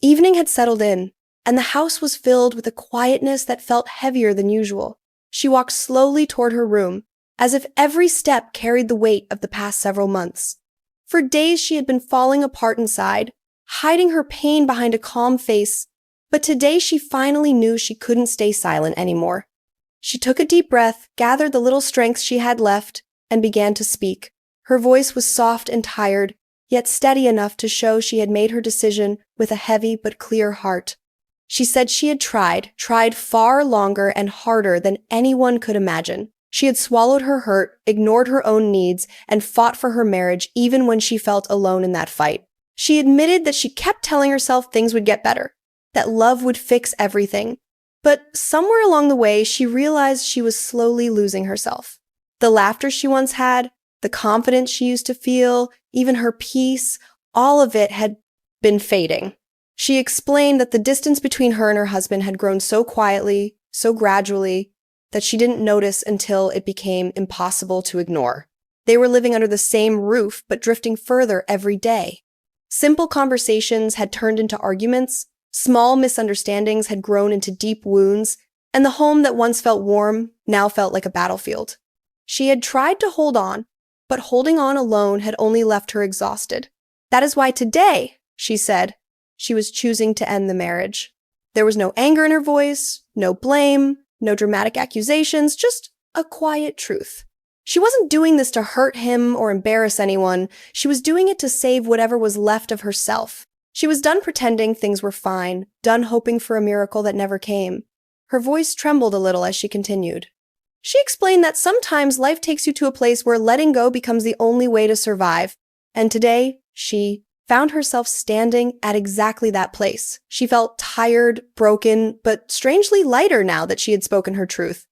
Evening had settled in, and the house was filled with a quietness that felt heavier than usual. She walked slowly toward her room, as if every step carried the weight of the past several months. For days she had been falling apart inside, hiding her pain behind a calm face, but today she finally knew she couldn't stay silent anymore. She took a deep breath, gathered the little strength she had left, and began to speak. Her voice was soft and tired, yet steady enough to show she had made her decision with a heavy but clear heart. She said she had tried far longer and harder than anyone could imagine. She had swallowed her hurt, ignored her own needs, and fought for her marriage even when she felt alone in that fight. She admitted that she kept telling herself things would get better, that love would fix everything. But somewhere along the way, she realized she was slowly losing herself. The laughter she once had, the confidence she used to feel, even her peace, all of it had been fading. She explained that the distance between her and her husband had grown so quietly, so gradually, that she didn't notice until it became impossible to ignore. They were living under the same roof, but drifting further every day. Simple conversations had turned into arguments, small misunderstandings had grown into deep wounds, and the home that once felt warm now felt like a battlefield. She had tried to hold on, but holding on alone had only left her exhausted. That is why today, she said, she was choosing to end the marriage. There was no anger in her voice, no blame, no dramatic accusations, just a quiet truth. She wasn't doing this to hurt him or embarrass anyone. She was doing it to save whatever was left of herself. She was done pretending things were fine, done hoping for a miracle that never came. Her voice trembled a little as she continued. She explained that sometimes life takes you to a place where letting go becomes the only way to survive. And today, she found herself standing at exactly that place. She felt tired, broken, but strangely lighter now that she had spoken her truth.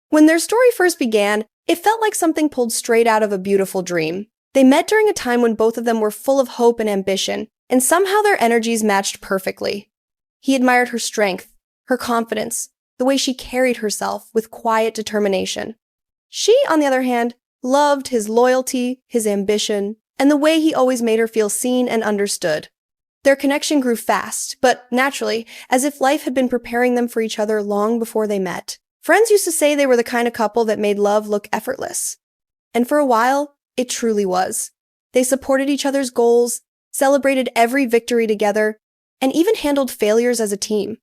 When their story first began, it felt like something pulled straight out of a beautiful dream. They met during a time when both of them were full of hope and ambition, and somehow their energies matched perfectly. He admired her strength, her confidence, the way she carried herself with quiet determination. She, on the other hand, loved his loyalty, his ambition, and the way he always made her feel seen and understood. Their connection grew fast, but naturally, as if life had been preparing them for each other long before they met. Friends used to say they were the kind of couple that made love look effortless. And for a while, it truly was. They supported each other's goals, celebrated every victory together, and even handled failures as a team.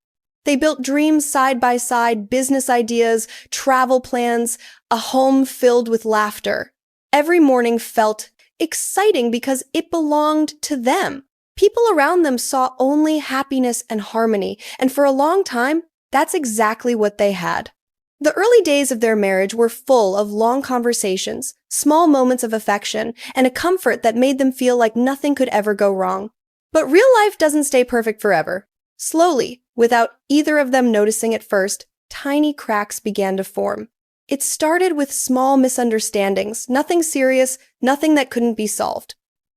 They built dreams side by side, business ideas, travel plans, a home filled with laughter. Every morning felt exciting because it belonged to them. People around them saw only happiness and harmony, and for a long time, that's exactly what they had. The early days of their marriage were full of long conversations, small moments of affection, and a comfort that made them feel like nothing could ever go wrong. But real life doesn't stay perfect forever. Slowly, without either of them noticing at first, tiny cracks began to form. It started with small misunderstandings, nothing serious, nothing that couldn't be solved.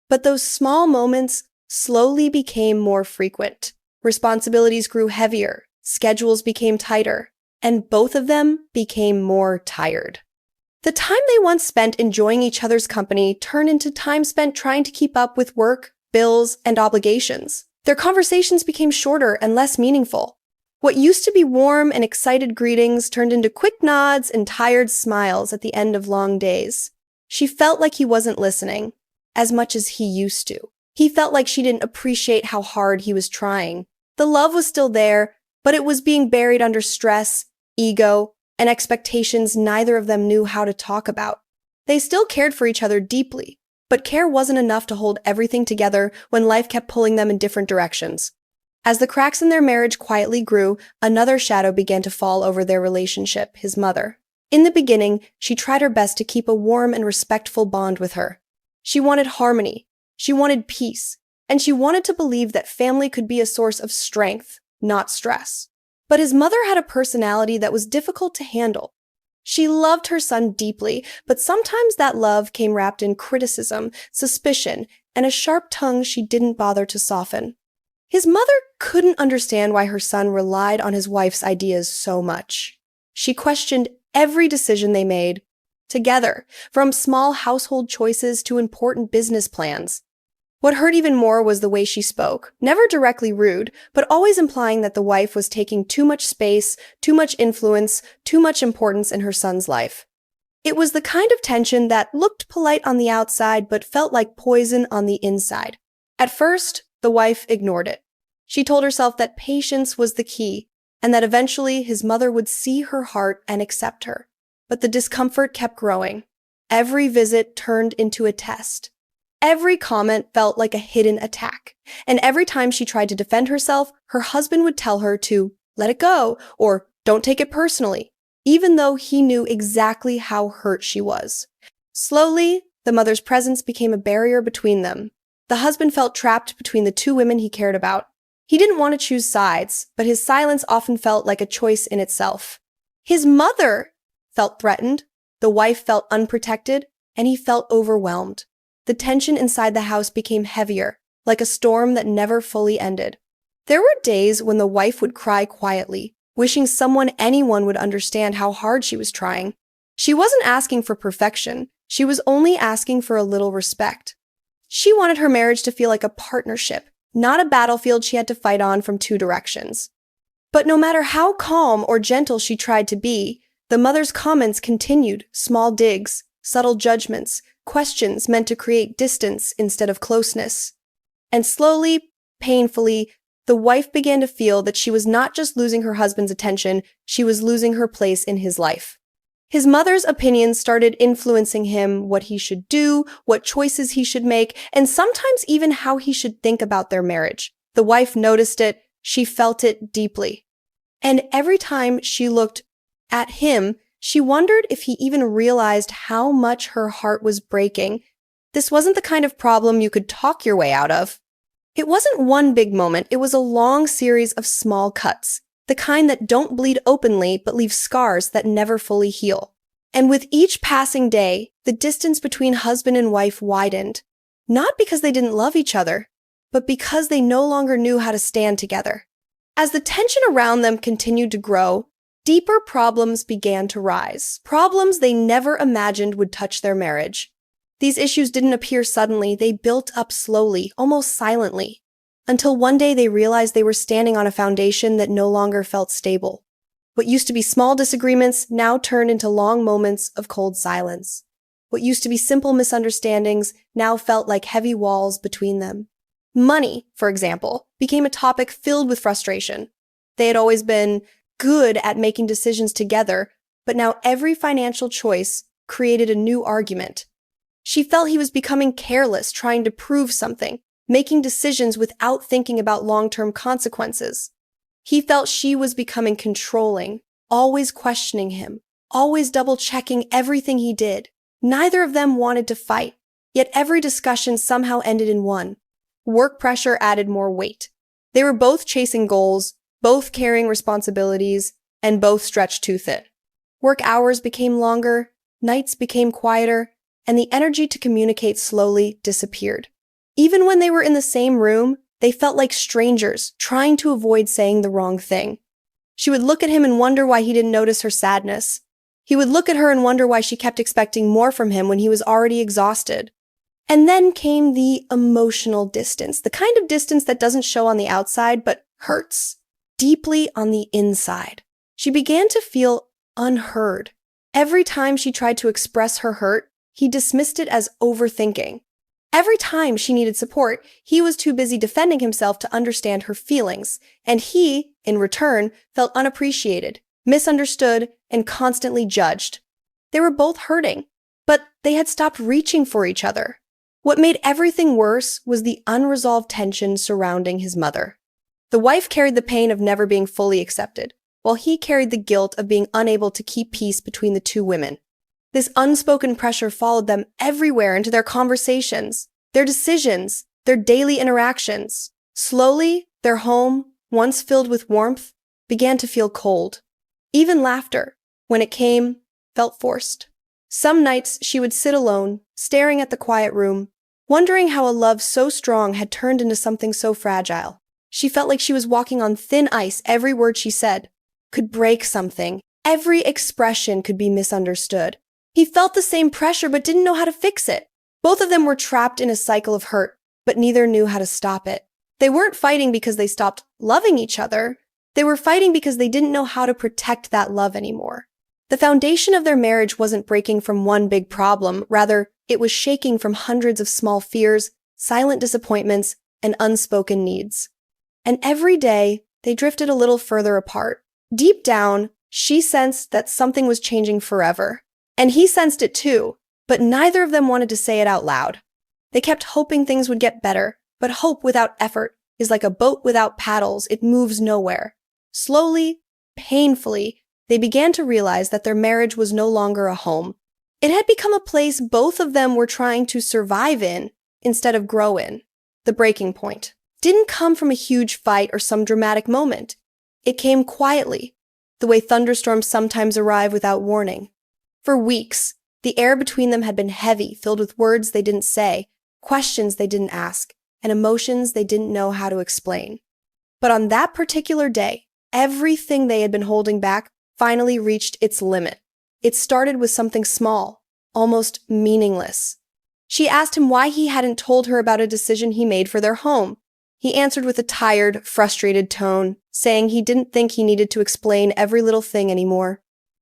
But those small moments slowly became more frequent. Responsibilities grew heavier, schedules became tighter, and both of them became more tired. The time they once spent enjoying each other's company turned into time spent trying to keep up with work, bills, and obligations. Their conversations became shorter and less meaningful. What used to be warm and excited greetings turned into quick nods and tired smiles at the end of long days. She felt like he wasn't listening, as much as he used to. He felt like she didn't appreciate how hard he was trying. The love was still there, but it was being buried under stress, ego, and expectations neither of them knew how to talk about. They still cared for each other deeply, but care wasn't enough to hold everything together when life kept pulling them in different directions. As the cracks in their marriage quietly grew, another shadow began to fall over their relationship, his mother. In the beginning, she tried her best to keep a warm and respectful bond with her. She wanted harmony, she wanted peace, and she wanted to believe that family could be a source of strength, not stress. But his mother had a personality that was difficult to handle. She loved her son deeply, but sometimes that love came wrapped in criticism, suspicion, and a sharp tongue she didn't bother to soften. His mother couldn't understand why her son relied on his wife's ideas so much. She questioned every decision they made, together, from small household choices to important business plans. What hurt even more was the way she spoke, never directly rude, but always implying that the wife was taking too much space, too much influence, too much importance in her son's life. It was the kind of tension that looked polite on the outside but felt like poison on the inside. At first, the wife ignored it. She told herself that patience was the key, and that eventually his mother would see her heart and accept her. But the discomfort kept growing. Every visit turned into a test. Every comment felt like a hidden attack, and every time she tried to defend herself, her husband would tell her to let it go or don't take it personally, even though he knew exactly how hurt she was. Slowly, the mother's presence became a barrier between them. The husband felt trapped between the two women he cared about. He didn't want to choose sides, but his silence often felt like a choice in itself. His mother felt threatened, the wife felt unprotected, and he felt overwhelmed. The tension inside the house became heavier, like a storm that never fully ended. There were days when the wife would cry quietly, wishing anyone would understand how hard she was trying. She wasn't asking for perfection, she was only asking for a little respect. She wanted her marriage to feel like a partnership, not a battlefield she had to fight on from two directions. But no matter how calm or gentle she tried to be, the mother's comments continued, small digs, subtle judgments, questions meant to create distance instead of closeness. And slowly, painfully, the wife began to feel that she was not just losing her husband's attention, she was losing her place in his life. His mother's opinions started influencing him, what he should do, what choices he should make, and sometimes even how he should think about their marriage. The wife noticed it, she felt it deeply. And every time she looked at him, she wondered if he even realized how much her heart was breaking. This wasn't the kind of problem you could talk your way out of. It wasn't one big moment, it was a long series of small cuts, the kind that don't bleed openly but leave scars that never fully heal. And with each passing day, the distance between husband and wife widened, not because they didn't love each other, but because they no longer knew how to stand together. As the tension around them continued to grow, deeper problems began to rise, problems they never imagined would touch their marriage. These issues didn't appear suddenly, they built up slowly, almost silently, until one day they realized they were standing on a foundation that no longer felt stable. What used to be small disagreements now turned into long moments of cold silence. What used to be simple misunderstandings now felt like heavy walls between them. Money, for example, became a topic filled with frustration. They had always been good at making decisions together, but now every financial choice created a new argument. She felt he was becoming careless, trying to prove something, making decisions without thinking about long-term consequences. He felt she was becoming controlling, always questioning him, always double-checking everything he did. Neither of them wanted to fight, yet every discussion somehow ended in one. Work pressure added more weight. They were both chasing goals, both carrying responsibilities, and both stretched too thin. Work hours became longer, nights became quieter, and the energy to communicate slowly disappeared. Even when they were in the same room, they felt like strangers, trying to avoid saying the wrong thing. She would look at him and wonder why he didn't notice her sadness. He would look at her and wonder why she kept expecting more from him when he was already exhausted. And then came the emotional distance, the kind of distance that doesn't show on the outside but hurts deeply on the inside. She began to feel unheard. Every time she tried to express her hurt, he dismissed it as overthinking. Every time she needed support, he was too busy defending himself to understand her feelings, and he, in return, felt unappreciated, misunderstood, and constantly judged. They were both hurting, but they had stopped reaching for each other. What made everything worse was the unresolved tension surrounding his mother. The wife carried the pain of never being fully accepted, while he carried the guilt of being unable to keep peace between the two women. This unspoken pressure followed them everywhere into their conversations, their decisions, their daily interactions. Slowly, their home, once filled with warmth, began to feel cold. Even laughter, when it came, felt forced. Some nights she would sit alone, staring at the quiet room, wondering how a love so strong had turned into something so fragile. She felt like she was walking on thin ice. Every word she said could break something. Every expression could be misunderstood. He felt the same pressure but didn't know how to fix it. Both of them were trapped in a cycle of hurt, but neither knew how to stop it. They weren't fighting because they stopped loving each other. They were fighting because they didn't know how to protect that love anymore. The foundation of their marriage wasn't breaking from one big problem. Rather, it was shaking from hundreds of small fears, silent disappointments, and unspoken needs. And every day, they drifted a little further apart. Deep down, she sensed that something was changing forever. And he sensed it too, but neither of them wanted to say it out loud. They kept hoping things would get better, but hope without effort is like a boat without paddles. It moves nowhere. Slowly, painfully, they began to realize that their marriage was no longer a home. It had become a place both of them were trying to survive in instead of grow in. The breaking point didn't come from a huge fight or some dramatic moment. It came quietly, the way thunderstorms sometimes arrive without warning. For weeks, the air between them had been heavy, filled with words they didn't say, questions they didn't ask, and emotions they didn't know how to explain. But on that particular day, everything they had been holding back finally reached its limit. It started with something small, almost meaningless. She asked him why he hadn't told her about a decision he made for their home. He answered with a tired, frustrated tone, saying he didn't think he needed to explain every little thing anymore.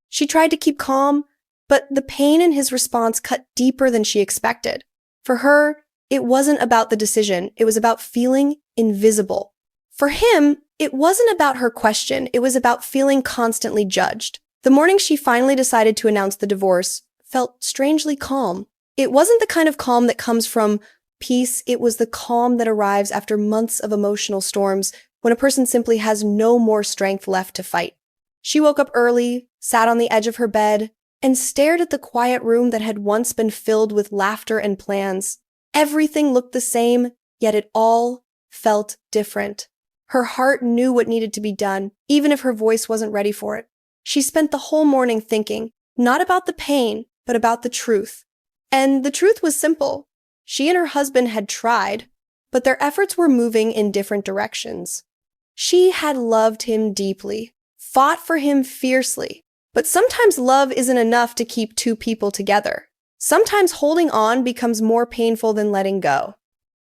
She tried to keep calm, but the pain in his response cut deeper than she expected. For her, it wasn't about the decision, it was about feeling invisible. For him, it wasn't about her question, it was about feeling constantly judged. The morning she finally decided to announce the divorce felt strangely calm. It wasn't the kind of calm that comes from peace, it was the calm that arrives after months of emotional storms when a person simply has no more strength left to fight. She woke up early, sat on the edge of her bed, and stared at the quiet room that had once been filled with laughter and plans. Everything looked the same, yet it all felt different. Her heart knew what needed to be done, even if her voice wasn't ready for it. She spent the whole morning thinking, not about the pain, but about the truth. And the truth was simple. She and her husband had tried, but their efforts were moving in different directions. She had loved him deeply, fought for him fiercely, but sometimes love isn't enough to keep two people together. Sometimes holding on becomes more painful than letting go.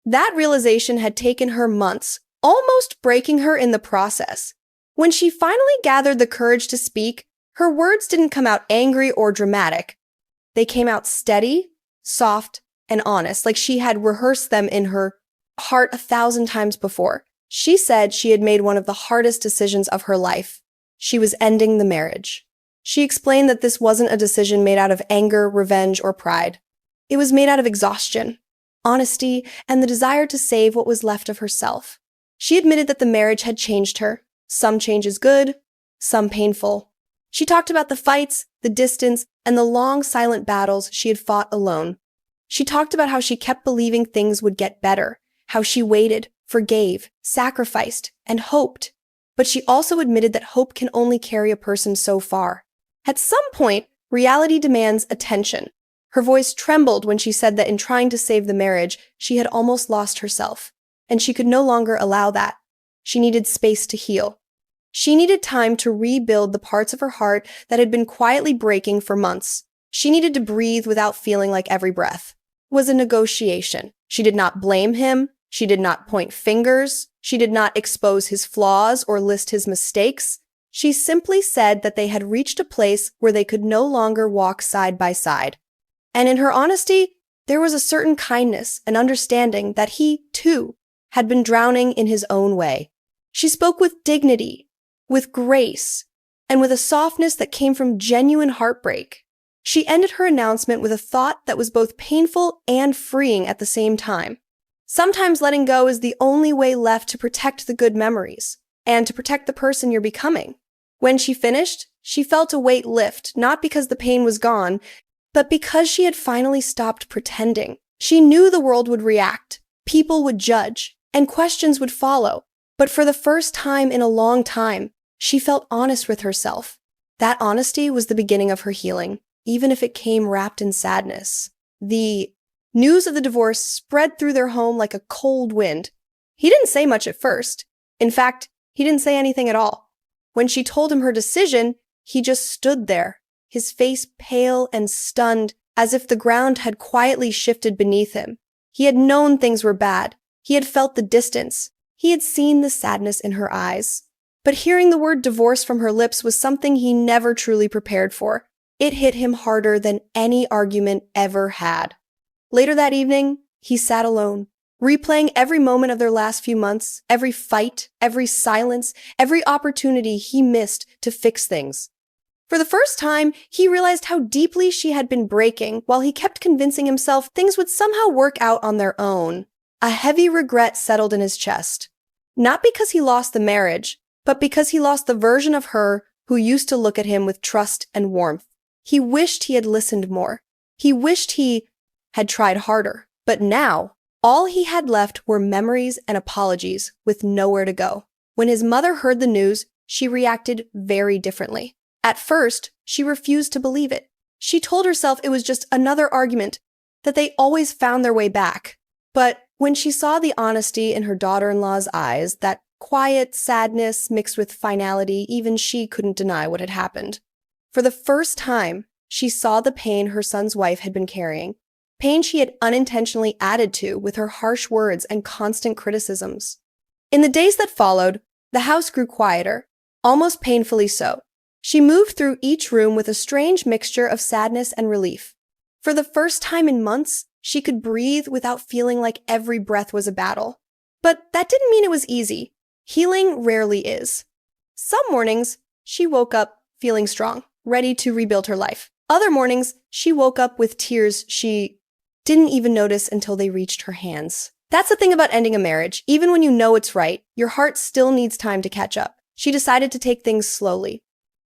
That realization had taken her months, almost breaking her in the process. When she finally gathered the courage to speak, her words didn't come out angry or dramatic. They came out steady, soft, and honest, like she had rehearsed them in her heart 1,000 times before. She said she had made one of the hardest decisions of her life. She was ending the marriage. She explained that this wasn't a decision made out of anger, revenge, or pride. It was made out of exhaustion, honesty, and the desire to save what was left of herself. She admitted that the marriage had changed her. Some changes good, some painful. She talked about the fights, the distance, and the long silent battles she had fought alone. She talked about how she kept believing things would get better, how she waited, forgave, sacrificed, and hoped. But she also admitted that hope can only carry a person so far. At some point, reality demands attention. Her voice trembled when she said that in trying to save the marriage, she had almost lost herself, and she could no longer allow that. She needed space to heal. She needed time to rebuild the parts of her heart that had been quietly breaking for months. She needed to breathe without feeling like every breath was a negotiation. She did not blame him. She did not point fingers. She did not expose his flaws or list his mistakes. She simply said that they had reached a place where they could no longer walk side by side. And in her honesty, there was a certain kindness and understanding that he, too, had been drowning in his own way. She spoke with dignity, with grace, and with a softness that came from genuine heartbreak. She ended her announcement with a thought that was both painful and freeing at the same time. Sometimes letting go is the only way left to protect the good memories and to protect the person you're becoming. When she finished, she felt a weight lift, not because the pain was gone, but because she had finally stopped pretending. She knew the world would react, people would judge, and questions would follow. But for the first time in a long time, she felt honest with herself. That honesty was the beginning of her healing, even if it came wrapped in sadness. The news of the divorce spread through their home like a cold wind. He didn't say much at first. In fact, he didn't say anything at all. When she told him her decision, he just stood there, his face pale and stunned, as if the ground had quietly shifted beneath him. He had known things were bad. He had felt the distance. He had seen the sadness in her eyes. But hearing the word divorce from her lips was something he never truly prepared for. It hit him harder than any argument ever had. Later that evening, he sat alone, replaying every moment of their last few months, every fight, every silence, every opportunity he missed to fix things. For the first time, he realized how deeply she had been breaking while he kept convincing himself things would somehow work out on their own. A heavy regret settled in his chest. Not because he lost the marriage, but because he lost the version of her who used to look at him with trust and warmth. He wished he had listened more. He wished he had tried harder. But now, all he had left were memories and apologies with nowhere to go. When his mother heard the news, she reacted very differently. At first, she refused to believe it. She told herself it was just another argument, that they always found their way back. But when she saw the honesty in her daughter-in-law's eyes, that quiet sadness mixed with finality, even she couldn't deny what had happened. For the first time, she saw the pain her son's wife had been carrying, pain she had unintentionally added to with her harsh words and constant criticisms. In the days that followed, the house grew quieter, almost painfully so. She moved through each room with a strange mixture of sadness and relief. For the first time in months, she could breathe without feeling like every breath was a battle. But that didn't mean it was easy. Healing rarely is. Some mornings, she woke up feeling strong, ready to rebuild her life. Other mornings, she woke up with tears she didn't even notice until they reached her hands. That's the thing about ending a marriage. Even when you know it's right, your heart still needs time to catch up. She decided to take things slowly.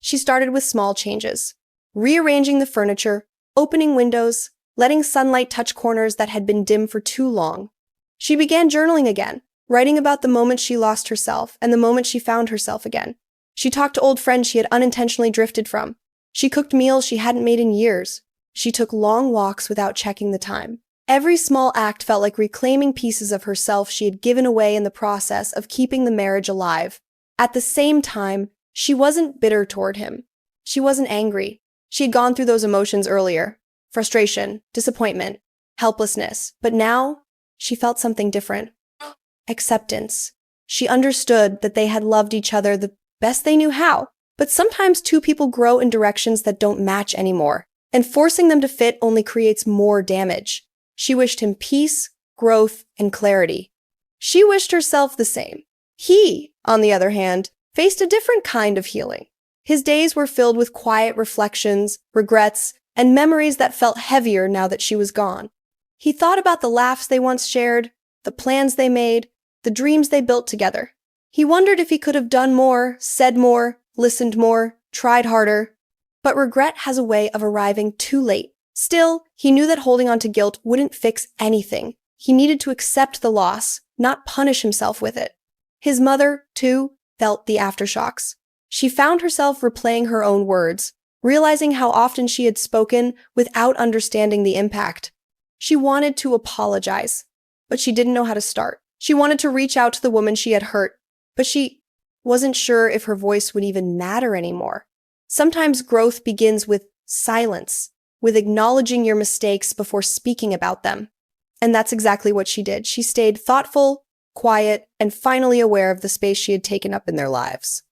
She started with small changes, rearranging the furniture, opening windows, letting sunlight touch corners that had been dim for too long. She began journaling again, writing about the moment she lost herself and the moment she found herself again. She talked to old friends she had unintentionally drifted from. She cooked meals she hadn't made in years. She took long walks without checking the time. Every small act felt like reclaiming pieces of herself she had given away in the process of keeping the marriage alive. At the same time, she wasn't bitter toward him. She wasn't angry. She had gone through those emotions earlier. Frustration, disappointment, helplessness. But now, she felt something different. Acceptance. She understood that they had loved each other the best they knew how. But sometimes two people grow in directions that don't match anymore, and forcing them to fit only creates more damage. She wished him peace, growth, and clarity. She wished herself the same. He, on the other hand, faced a different kind of healing. His days were filled with quiet reflections, regrets, and memories that felt heavier now that she was gone. He thought about the laughs they once shared, the plans they made, the dreams they built together. He wondered if he could have done more, said more, listened more, tried harder. But regret has a way of arriving too late. Still, he knew that holding on to guilt wouldn't fix anything. He needed to accept the loss, not punish himself with it. His mother, too, felt the aftershocks. She found herself replaying her own words, realizing how often she had spoken without understanding the impact. She wanted to apologize, but she didn't know how to start. She wanted to reach out to the woman she had hurt, but she wasn't sure if her voice would even matter anymore. Sometimes growth begins with silence, with acknowledging your mistakes before speaking about them. And that's exactly what she did. She stayed thoughtful, quiet, and finally aware of the space she had taken up in their lives.